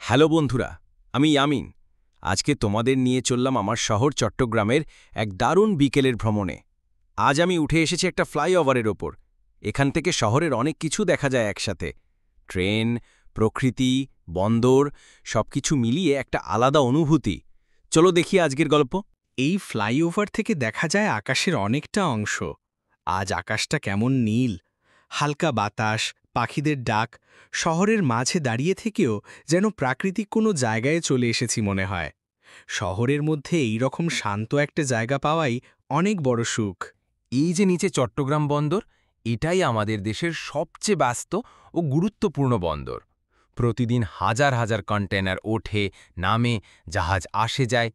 Hello বন্ধুরা, আমি ইয়ামিন। আজকে তোমাদের নিয়ে চললাম আমার শহর চট্টগ্রামের এক দারুণ বিকেলের ভ্রমণে। আজ আমি উঠে এসেছি একটা ফ্লাইওভারের ওপর। এখান থেকে শহরের অনেক কিছু দেখা যায় একসাথে। ট্রেন, প্রকৃতি, বন্দর সবকিছু মিলিয়ে একটা আলাদা অনুভূতি। চলো দেখি আজকের গল্প। এই ফ্লাইওভার থেকে দেখা যায় আকাশের অনেকটা অংশ। আজ আকাশটা কেমন নীল, হালকা বাতাস, পাখিদের ডাক, শহরের মাঝে দাঁড়িয়ে থেকেও যেন প্রাকৃতিক কোনো জায়গায় চলে এসেছি মনে হয়। শহরের মধ্যে এই রকম শান্ত একটা জায়গা পাওয়াই অনেক বড় সুখ। এই যে নিচে চট্টগ্রাম বন্দর, এটাই আমাদের দেশের সবচেয়ে ব্যস্ত ও গুরুত্বপূর্ণ বন্দর। প্রতিদিন হাজার হাজার কন্টেনার ওঠে, নামে, জাহাজ আসে যায়।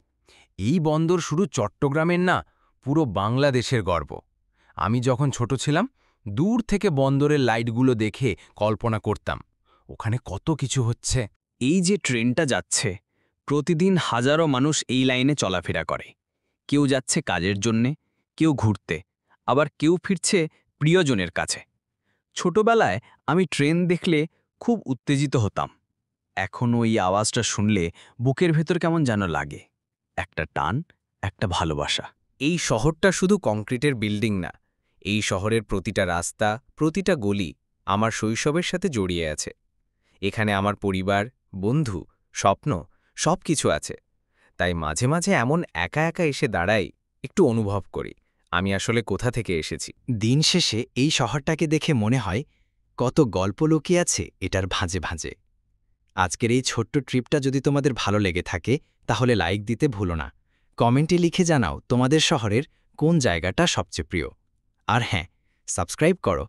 এই বন্দর শুধু চট্টগ্রামের না, পুরো বাংলাদেশের গর্ব। আমি যখন ছোট ছিলাম, দূর থেকে বন্দরের লাইটগুলো দেখে কল্পনা করতাম, ওখানে কত কিছু হচ্ছে। এই যে ট্রেনটা যাচ্ছে, প্রতিদিন হাজারো মানুষ এই লাইনে চলাফেরা করে। কেউ যাচ্ছে কাজের জন্যে, কেউ ঘুরতে, আবার কেউ ফিরছে প্রিয়জনের কাছে। ছোটবেলায় আমি ট্রেন দেখলে খুব উত্তেজিত হতাম। এখন ওই আওয়াজটা শুনলে বুকের ভেতর কেমন যেন লাগে। একটা টান, একটা ভালোবাসা। এই শহরটা শুধু কংক্রিটের বিল্ডিং না, এই শহরের প্রতিটা রাস্তা, প্রতিটা গলি আমার শৈশবের সাথে জড়িয়ে আছে। এখানে আমার পরিবার, বন্ধু, স্বপ্ন সবকিছু আছে। তাই মাঝে মাঝে এমন একা একা এসে দাঁড়াই, একটু অনুভব করি আমি আসলে কোথা থেকে এসেছি। দিন শেষে এই শহরটাকে দেখে মনে হয় কত গল্প লুকিয়ে আছে এটার ভাঁজে ভাঁজে। আজকের এই ছোট্ট ট্রিপটা যদি তোমাদের ভালো লেগে থাকে তাহলে লাইক দিতে ভুলো না। কমেন্টে লিখে জানাও তোমাদের শহরের কোন জায়গাটা সবচেয়ে প্রিয়। আর হ্যাঁ, সাবস্ক্রাইব করো